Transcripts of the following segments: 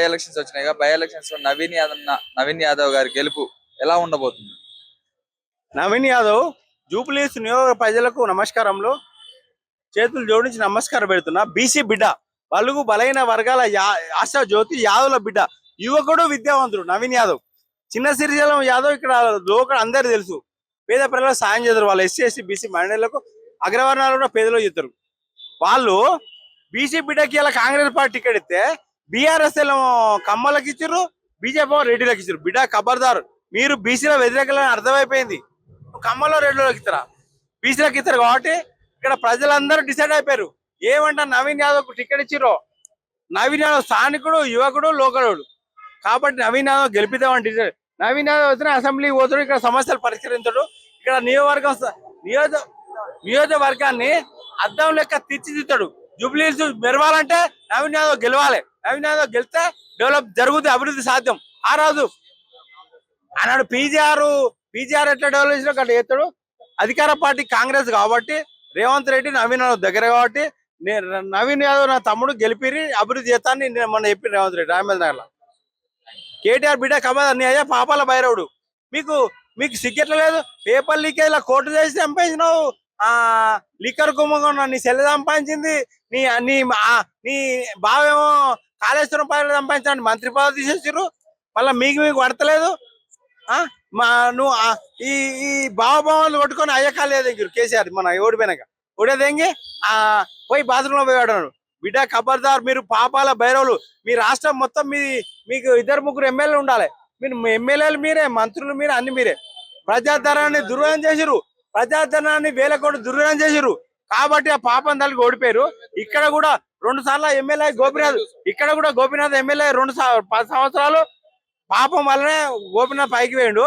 Elections వచ్చినాయి. By elections లో నవీన్ యాదవ్ గారి గెలుపు ఎలా ఉండబోతుంది? నవీన్ యాదవ్ జూబ్లీస్ నియోజక ప్రజలకు నమస్కారంలో చేతులు జోడించి నమస్కారం పెడుతున్నా. బీసీ బిడ్డ, బలుగు బలైన వర్గాల ఆశా జ్యోతి యాదవ్ల బిడ్డ, యువకుడు, విద్యావంతుడు నవీన్ యాదవ్. చిన్న సిరిజలం యాదవ్ ఇక్కడ లోకల్ అందరు తెలుసు. పేద ప్రజలకు సాయం చేస్తారు. వాళ్ళు ఎస్సీ ఎస్టీ బీసీ మహిళలకు అగ్రవర్ణాలు కూడా పేదలో చేస్తారు. వాళ్ళు బీసీ బిడ్డకి ఇలా కాంగ్రెస్ పార్టీ టికెట్ ఇస్తే బీఆర్ఎస్ కమ్మలకి ఇచ్చారు, బీజేపీ రెడ్డిలకు ఇచ్చారు. బిడ్డ ఖబర్దార్, మీరు బీసీలో వ్యతిరేకలని అర్థమైపోయింది. కమ్మలో రెడ్డిలోకి ఇస్తారా? బీసీలకు ఇస్తారు. కాబట్టి ఇక్కడ ప్రజలందరూ డిసైడ్ అయిపోయారు. ఏమంటా నవీన్ యాదవ్ టికెట్ ఇచ్చిరో, నవీన్ యాదవ్ స్థానికుడు, యువకుడు, లోకలుడు కాబట్టి నవీన్ యాదవ్ గెలిపిద్దామని డిసైడ్. నవీన్ యాదవ్ వచ్చిన అసెంబ్లీకి పోతాడు, ఇక్కడ సమస్యలు పరిష్కరించడు. ఇక్కడ నియోజకవర్గాన్ని అద్దం లెక్క తీర్చిదిద్దాడు. జూబ్లీస్ మెరవాలంటే నవీన్ యాదవ్ గెలవాలి. నవీన్ యాదవ్ గెలిస్తే డెవలప్ జరుగుతుంది, అభివృద్ధి సాధ్యం. ఆ రోజు అన్నాడు పీజీఆర్ ఎట్లా డెవలప్ చేసినా అట్లా చేస్తాడు. అధికార పార్టీ కాంగ్రెస్ కాబట్టి రేవంత్ రెడ్డి నవీన్ యాదవ్ దగ్గర కాబట్టి నవీన్ యాదవ్ నా తమ్ముడు గెలిపిరి అభివృద్ధి చేస్తానని నేను మొన్న చెప్పిన రేవంత్ రెడ్డి రామేంద్ర నగర్లో. కేటీఆర్ బిడ్డ కమల్ నీ అయ్యా పాపాల భైరవుడు, మీకు సిగ్గెట్ల లేదు. పేపర్ లీకేజ్ ఇలా కోర్టు చేసి చంపేసినావు. లిక్కర్ కుంభకోణం నీ సెల్ సంపాదించింది. నీ నీ నీ బావేమో కాళేశ్వరం పైన సంపాదించండి, మంత్రి పదవి తీసేసారు. మళ్ళీ మీకు పడతలేదు. నువ్వు ఈ బావభావాలు కొట్టుకొని అయ్యకాలేదు కేసీఆర్ మన ఓడిపోయినాక ఓడేదేంగి పోయి బాత్రూంలో పోయాడు అన్నాడు. బిడ్డ ఖబర్దార్, మీరు పాపాల భైరవులు. మీ రాష్ట్రం మొత్తం మీకు 2-3 ఎమ్మెల్యేలు ఉండాలి. మీరు ఎమ్మెల్యేలు మీరే, మంత్రులు మీరే, అన్ని మీరే. ప్రజాధనాన్ని దుర్వ్యయం చేసిరు, ప్రజాధనాన్ని వేల కోట్లు దుర్వ్యయం చేసిరు. కాబట్టి ఆ పాపం తల్లికి ఓడిపోయారు. ఇక్కడ కూడా 2 సార్లు ఎమ్మెల్యే గోపినాథ్, ఇక్కడ కూడా గోపినాథ్ ఎమ్మెల్యే 10 సంవత్సరాలు పాపం వల్లనే గోపినాథ్ పైకి వేయండు.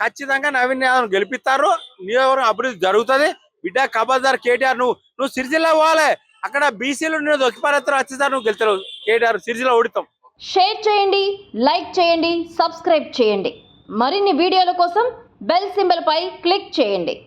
ఖచ్చితంగా నవీన్ యాదవ్ గెలిపిస్తారు. నియోజకవర్గం అభివృద్ధి జరుగుతుంది. బిడ్డ ఖబర్దార్ కేటీఆర్, నువ్వు సిరిసిల్ల పోవాలి. అక్కడ బీసీలు నేను దొక్కిపారేస్తారు, వచ్చేసారి నువ్వు గెలుతావు. కేటీఆర్ సిరిసిల్ల ఓడితాం. షేర్ చేయండి, లైక్ చేయండి, సబ్స్క్రైబ్ చేయండి. మరిన్ని వీడియోల కోసం బెల్ సింబల్ పై క్లిక్ చేయండి.